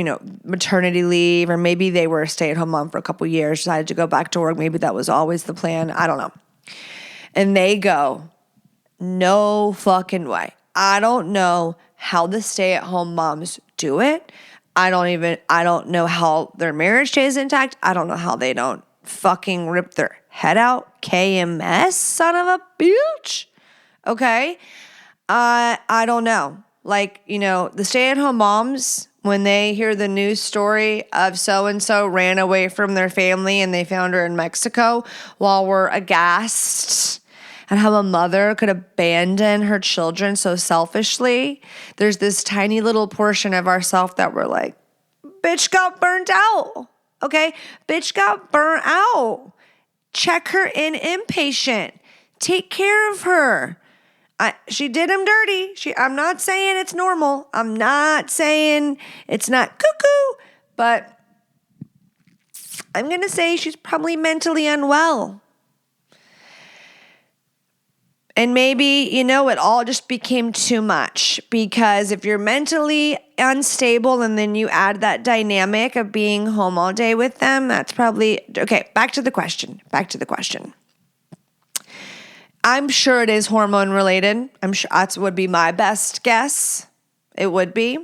maternity leave, or maybe they were a stay-at-home mom for a couple years, decided to go back to work. Maybe that was always the plan. I don't know. And they go, no fucking way. I don't know how the stay-at-home moms do it. I don't know how their marriage stays intact. I don't know how they don't fucking rip their head out. KMS, son of a bitch. Okay? I don't know. Like, the stay-at-home moms, when they hear the news story of so-and-so ran away from their family and they found her in Mexico, while we're aghast at how a mother could abandon her children so selfishly, there's this tiny little portion of ourself that we're like, bitch got burnt out. Okay? Bitch got burnt out. Check her in inpatient. Take care of her. She did him dirty. I'm not saying it's normal. I'm not saying it's not cuckoo, but I'm going to say she's probably mentally unwell. And maybe, it all just became too much, because if you're mentally unstable and then you add that dynamic of being home all day with them, that's probably, okay, back to the question. I'm sure it is hormone related. I'm sure that would be my best guess. It would be.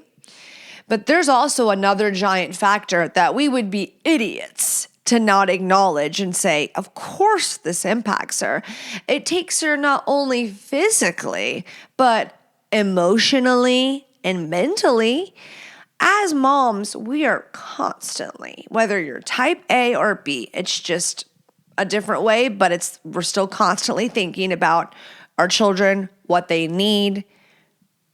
But there's also another giant factor that we would be idiots to not acknowledge and say, of course this impacts her. It takes her not only physically, but emotionally and mentally. As moms, we are constantly, whether you're type A or B, it's just a different way, but we're still constantly thinking about our children, what they need,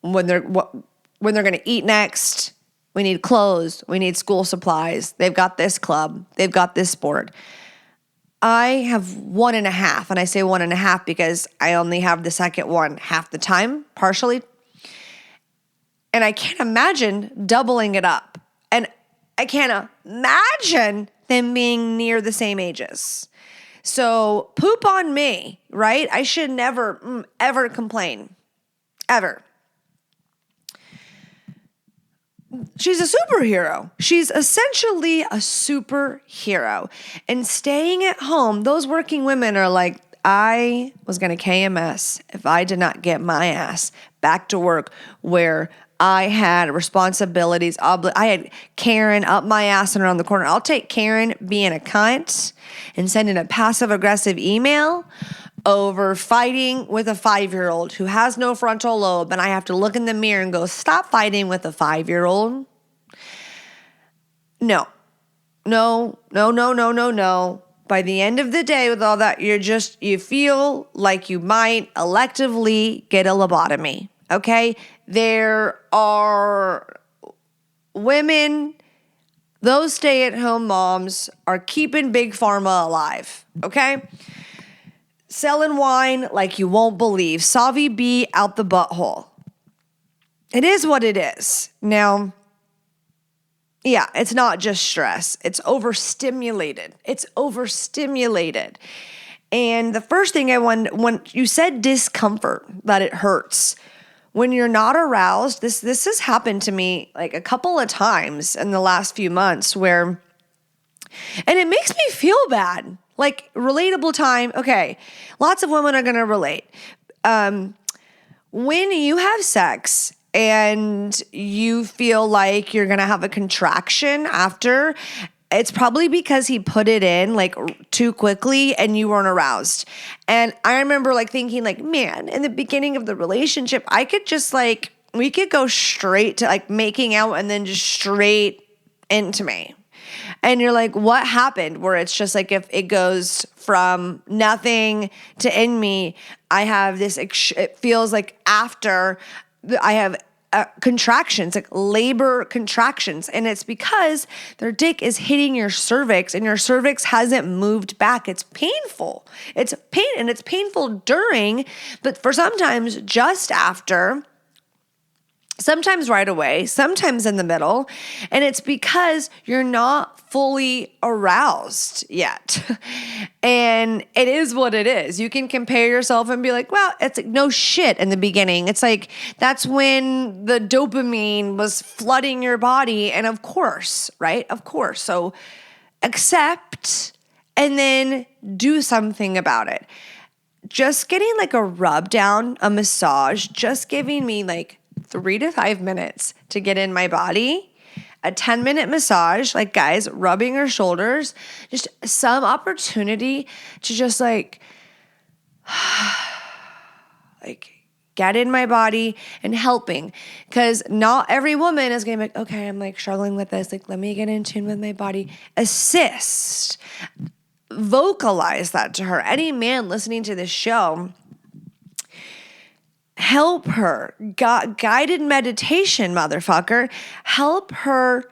when they're going to eat next. We need clothes. We need school supplies. They've got this club. They've got this sport. I have 1.5, and I say 1.5 because I only have the second one half the time, partially. And I can't imagine doubling it up. And I can't imagine them being near the same ages. So poop on me, right? I should never, ever complain. Ever. She's a superhero. She's essentially a superhero. And staying at home, those working women are like, I was going to KMS if I did not get my ass back to work where I had responsibilities. I had Karen up my ass and around the corner. I'll take Karen being a cunt and sending a passive-aggressive email over fighting with a 5-year-old who has no frontal lobe, and I have to look in the mirror and go, stop fighting with a 5-year-old. No. By the end of the day with all that, you feel like you might electively get a lobotomy, okay? There are women, those stay-at-home moms are keeping Big Pharma alive, okay? Selling wine like you won't believe. Savi B out the butthole. It is what it is. Now, yeah, it's not just stress. It's overstimulated. And the first thing when you said discomfort, that it hurts. When you're not aroused, this has happened to me like a couple of times in the last few months and it makes me feel bad. Like relatable time. Okay. Lots of women are going to relate. When you have sex and you feel like you're going to have a contraction after, it's probably because he put it in like too quickly and you weren't aroused. And I remember like thinking like, man, in the beginning of the relationship, I could just like, we could go straight to like making out and then just straight into me. And you're like, what happened? Where it's just like, if it goes from nothing to in me, I have this, it feels like after I have contractions, like labor contractions. And it's because their dick is hitting your cervix and your cervix hasn't moved back. It's painful. It's pain, and it's painful during, but for sometimes just after, sometimes right away, sometimes in the middle. And it's because you're not fully aroused yet. And it is what it is. You can compare yourself and be like, well, it's like, no shit in the beginning. It's like, that's when the dopamine was flooding your body. And of course, right? Of course. So accept and then do something about it. Just getting like a rub down, a massage, just giving me like 3 to 5 minutes to get in my body, a 10-minute massage, like guys rubbing her shoulders, just some opportunity to just like get in my body and helping. Because not every woman is going to be like, okay, I'm like struggling with this. Like, let me get in tune with my body. Assist. Vocalize that to her. Any man listening to this show, help her. Guided meditation, motherfucker. Help her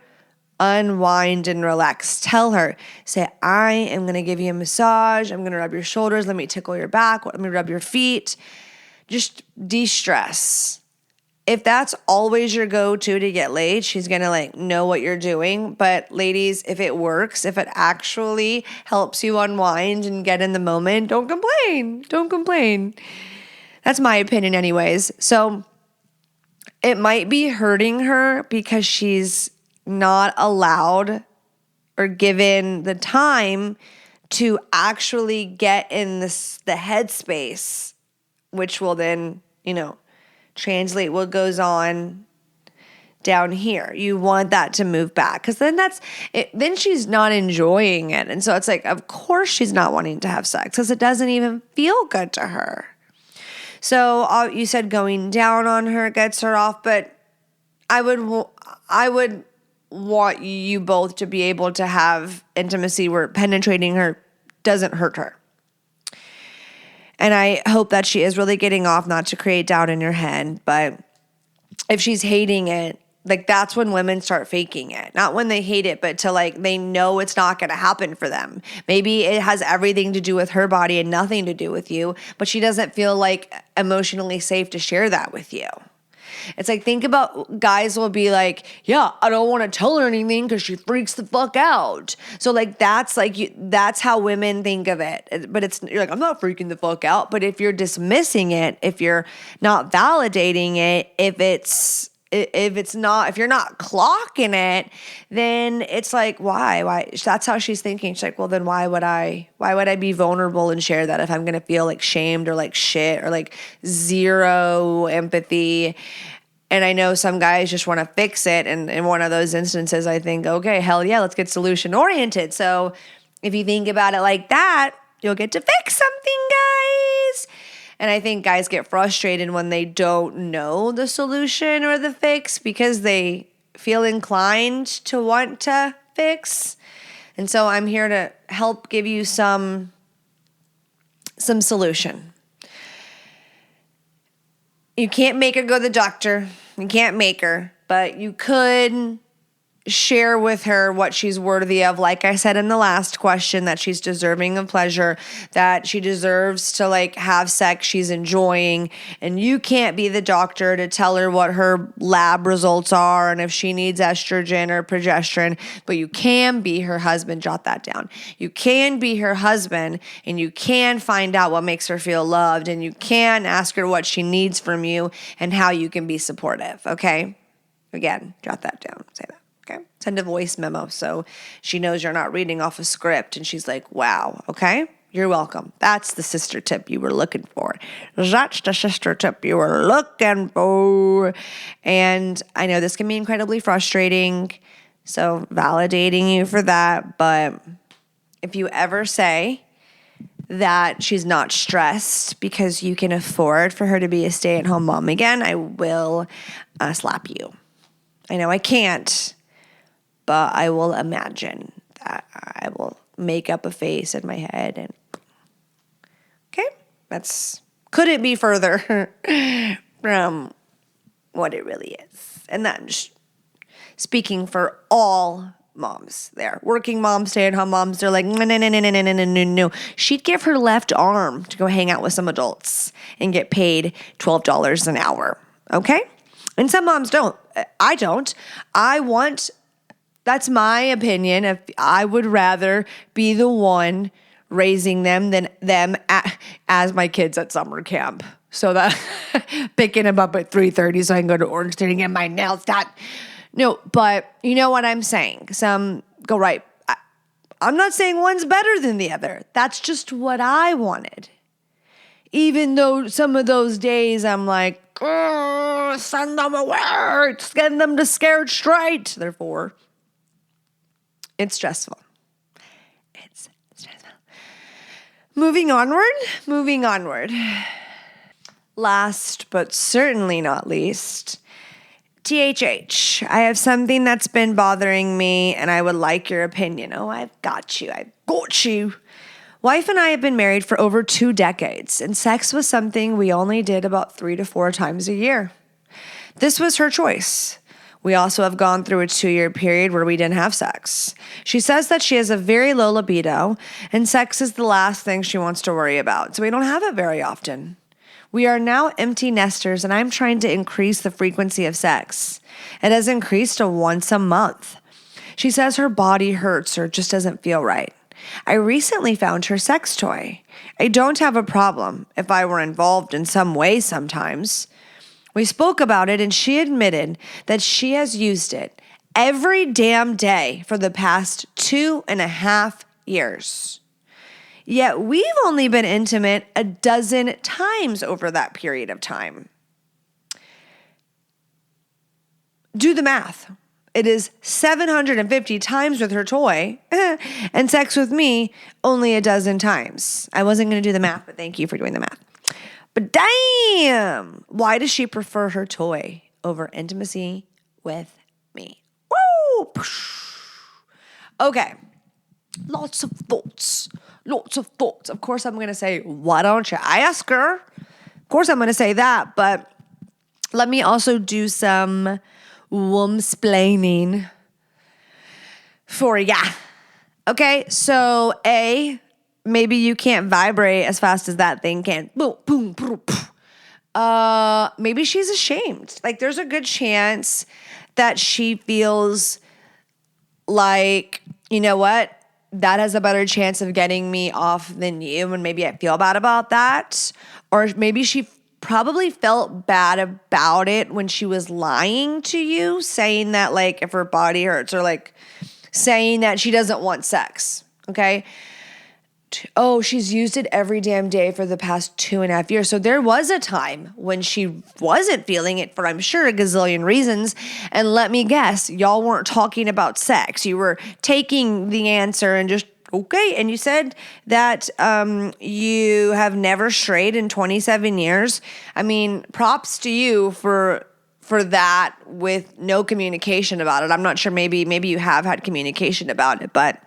unwind and relax. Tell her, say, I am going to give you a massage. I'm going to rub your shoulders. Let me tickle your back. Let me rub your feet. Just de-stress. If that's always your go-to to get laid, she's going to like know what you're doing. But ladies, if it works, if it actually helps you unwind and get in the moment, don't complain. Don't complain. That's my opinion anyways. So it might be hurting her because she's not allowed or given the time to actually get in the headspace, which will then, translate what goes on down here. You want that to move back because then then she's not enjoying it. And so it's like, of course she's not wanting to have sex because it doesn't even feel good to her. So you said going down on her gets her off, but I would want you both to be able to have intimacy where penetrating her doesn't hurt her. And I hope that she is really getting off, not to create doubt in your head. But if she's hating it, like that's when women start faking it. Not when they hate it, but to like they know it's not going to happen for them. Maybe it has everything to do with her body and nothing to do with you, but she doesn't feel like emotionally safe to share that with you. It's like, think about guys will be like, yeah, I don't want to tell her anything because she freaks the fuck out. So like, that's how women think of it. But you're like, I'm not freaking the fuck out. But if you're dismissing it, if you're not validating it, if you're not clocking it, then it's like, why? That's how she's thinking. She's like, well, then why would I be vulnerable and share that if I'm going to feel like shamed or like shit or like zero empathy? And I know some guys just want to fix it. And in one of those instances, I think, okay, hell yeah, let's get solution oriented. So if you think about it like that, you'll get to fix something, guys. And I think guys get frustrated when they don't know the solution or the fix because they feel inclined to want to fix. And so I'm here to help give you some solution. You can't make her go to the doctor. You can't make her, but you could share with her what she's worthy of. Like I said in the last question, that she's deserving of pleasure, that she deserves to like have sex she's enjoying. And you can't be the doctor to tell her what her lab results are and if she needs estrogen or progesterone, but you can be her husband. Jot that down. You can be her husband and you can find out what makes her feel loved and you can ask her what she needs from you and how you can be supportive. Okay. Again, jot that down. Say that. Okay. Send a voice memo so she knows you're not reading off a script and she's like, wow, okay, you're welcome. That's the sister tip you were looking for. That's the sister tip you were looking for. And I know this can be incredibly frustrating, so validating you for that. But if you ever say that she's not stressed because you can afford for her to be a stay-at-home mom again, I will slap you. I know I can't. But I will imagine that I will make up a face in my head and okay, couldn't be further from what it really is. And I'm just speaking for all moms there. Working moms, stay-at-home moms, they're like, no. She'd give her left arm to go hang out with some adults and get paid $12 an hour, okay? And some moms don't. I don't. That's my opinion. If I would rather be the one raising them than them as my kids at summer camp. So that picking them up at 3:30 so I can go to Orange City and get my nails done. No, but you know what I'm saying. Some go right. I'm not saying one's better than the other. That's just what I wanted. Even though some of those days I'm like, send them away. Just getting them to scared straight. Therefore, it's stressful. It's stressful. Moving onward. last but certainly not least, THH, I have something that's been bothering me and I would like your opinion. Oh, I've got you. I've got you. Wife and I have been married for over 2 decades, and sex was something we only did about 3 to 4 times a year. This was her choice. We also have gone through a 2-year period where we didn't have sex. She says that she has a very low libido, and sex is the last thing she wants to worry about, so we don't have it very often. We are now empty nesters, and I'm trying to increase the frequency of sex. It has increased to once a month. She says her body hurts or just doesn't feel right. I recently found her sex toy. I don't have a problem if I were involved in some way sometimes. We spoke about it and she admitted that she has used it every damn day for the past 2.5 years. Yet we've only been intimate a dozen times over that period of time. Do the math. It is 750 times with her toy and sex with me only a dozen times. I wasn't going to do the math, but thank you for doing the math. But damn, why does she prefer her toy over intimacy with me? Woo! Okay, lots of thoughts. Of course, I'm going to say, why don't you ask her? Of course, I'm going to say that, but let me also do some womsplaining for ya. Okay, so A, maybe you can't vibrate as fast as that thing can. Boom, boom, boom, boom. Maybe she's ashamed. Like, there's a good chance that she feels like, you know what? That has a better chance of getting me off than you, and maybe I feel bad about that. Or maybe she probably felt bad about it when she was lying to you, saying that, like, if her body hurts, or like saying that she doesn't want sex. Okay. Oh, she's used it every damn day for the past 2.5 years. So there was a time when she wasn't feeling it for, I'm sure, a gazillion reasons. And let me guess, y'all weren't talking about sex. You were taking the answer and just, okay. And you said that you have never strayed in 27 years. I mean, props to you for that with no communication about it. I'm not sure, maybe you have had communication about it, but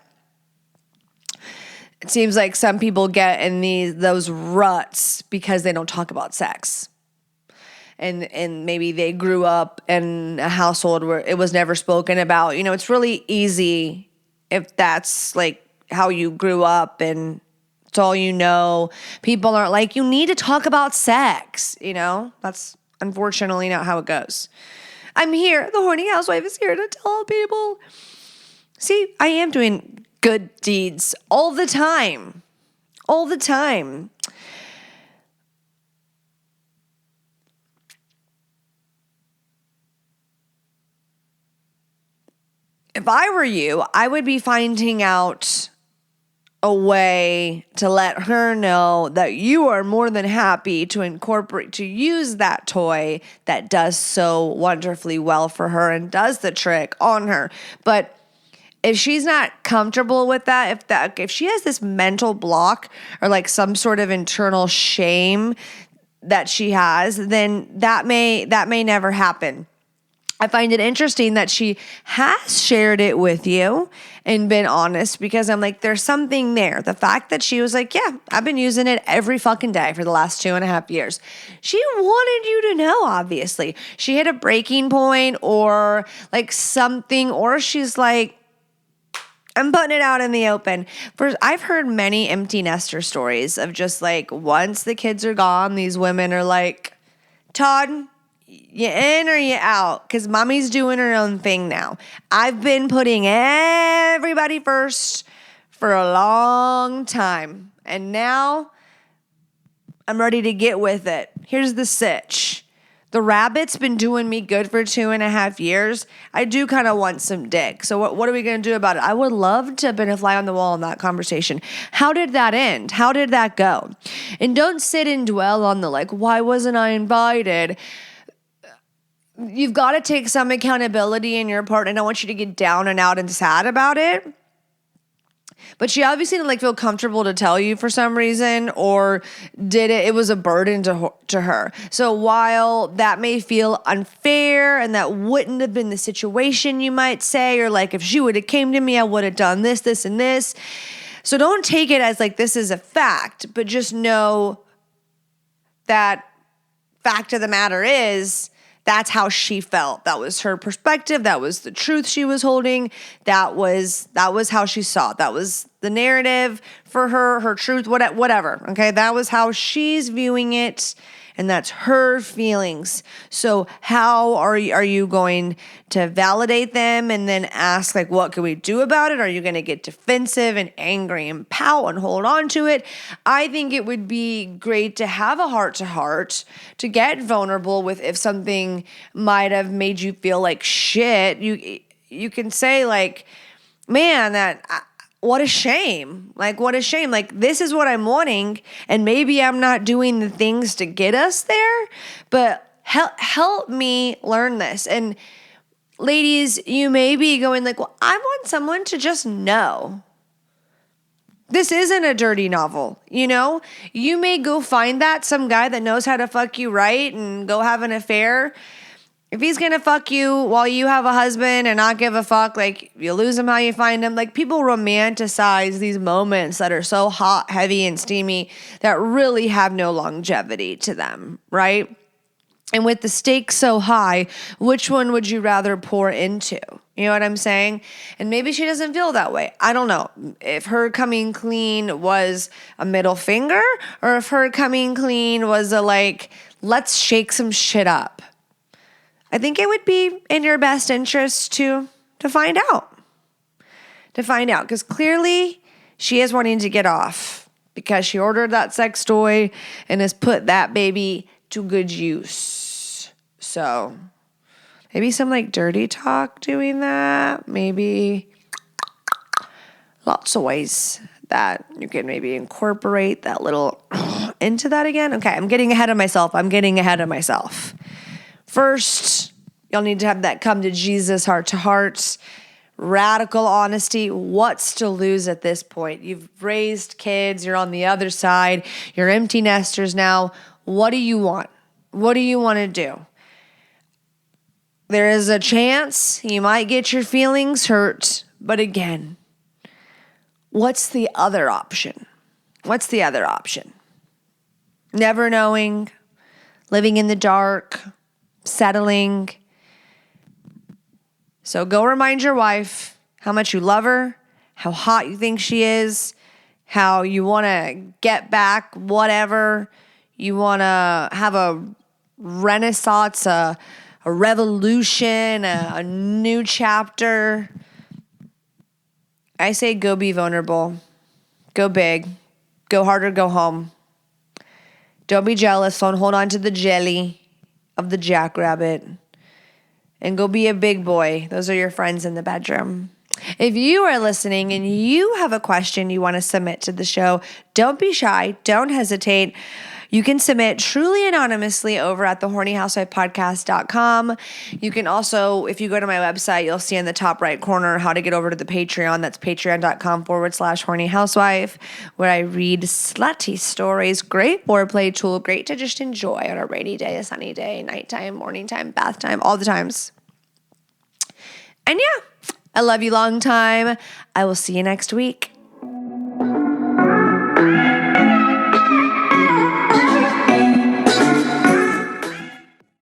it seems like some people get in those ruts because they don't talk about sex. And maybe they grew up in a household where it was never spoken about. You know, it's really easy if that's like how you grew up and it's all you know. People aren't like, you need to talk about sex. You know, that's unfortunately not how it goes. I'm here. The horny housewife is here to tell people. See, I am doing good deeds all the time. All the time. If I were you, I would be finding out a way to let her know that you are more than happy to use that toy that does so wonderfully well for her and does the trick on her. But if she's not comfortable with that, if she has this mental block or like some sort of internal shame that she has, then that may never happen. I find it interesting that she has shared it with you and been honest, because I'm like, there's something there. The fact that she was like, yeah, I've been using it every fucking day for the last 2.5 years. She wanted you to know, obviously. She hit a breaking point or like something, or she's like, I'm putting it out in the open. I've heard many empty nester stories of just like, once the kids are gone, these women are like, Todd, you in or you out? Because mommy's doing her own thing now. I've been putting everybody first for a long time. And now I'm ready to get with it. Here's the sitch. The rabbit's been doing me good for 2.5 years. I do kind of want some dick. So what are we going to do about it? I would love to have been a fly on the wall in that conversation. How did that end? How did that go? And don't sit and dwell on the like, why wasn't I invited? You've got to take some accountability in your part. And I don't want you to get down and out and sad about it. But she obviously didn't feel comfortable to tell you for some reason, or it was a burden to her. So while that may feel unfair and that wouldn't have been the situation, you might say, or if she would have came to me, I would have done this, this, and this. So don't take it as this is a fact, but just know that fact of the matter is that's how she felt. That was her perspective. That was the truth she was holding. That was how she saw it. That was the narrative for her truth, whatever. Okay, that was how she's viewing it, and that's her feelings. So how are you going to validate them and then ask, what can we do about it? Are you going to get defensive and angry and pout and hold on to it? I think it would be great to have a heart-to-heart, to get vulnerable with if something might have made you feel like shit. You can say, man, what a shame. What a shame. This is what I'm wanting, and maybe I'm not doing the things to get us there, but help me learn this. And ladies, you may be going well, I want someone to just know. This isn't a dirty novel, You may go find some guy that knows how to fuck you right and go have an affair. If he's going to fuck you while you have a husband and not give a fuck, you lose him how you find him. People romanticize these moments that are so hot, heavy, and steamy that really have no longevity to them, right? And with the stakes so high, which one would you rather pour into? You know what I'm saying? And maybe she doesn't feel that way. I don't know if her coming clean was a middle finger or if her coming clean was a let's shake some shit up. I think it would be in your best interest to find out. To find out. Because clearly she is wanting to get off because she ordered that sex toy and has put that baby to good use. So maybe some dirty talk doing that. Maybe lots of ways that you can maybe incorporate that little into that again. Okay, I'm getting ahead of myself. First, you'll need to have that come to Jesus heart to heart, radical honesty. What's to lose at this point? You've raised kids. You're on the other side. You're empty nesters now. What do you want? What do you want to do? There is a chance you might get your feelings hurt. But again, what's the other option? What's the other option? Never knowing, living in the dark, settling. So go remind your wife how much you love her, how hot you think she is, how you want to get back whatever. You want to have a renaissance, a revolution, a new chapter. I say go be vulnerable. Go big. Go hard or go home. Don't be jealous. Don't hold on to the jelly of the jackrabbit, and go be a big boy. Those are your friends in the bedroom. If you are listening and you have a question you want to submit to the show, don't be shy. Don't hesitate. You can submit truly anonymously over at thehornyhousewifepodcast.com. You can also, if you go to my website, you'll see in the top right corner how to get over to the Patreon. That's patreon.com/hornyhousewife, where I read slutty stories. Great foreplay tool. Great to just enjoy on a rainy day, a sunny day, nighttime, morning time, bath time, all the times. And yeah, I love you long time. I will see you next week.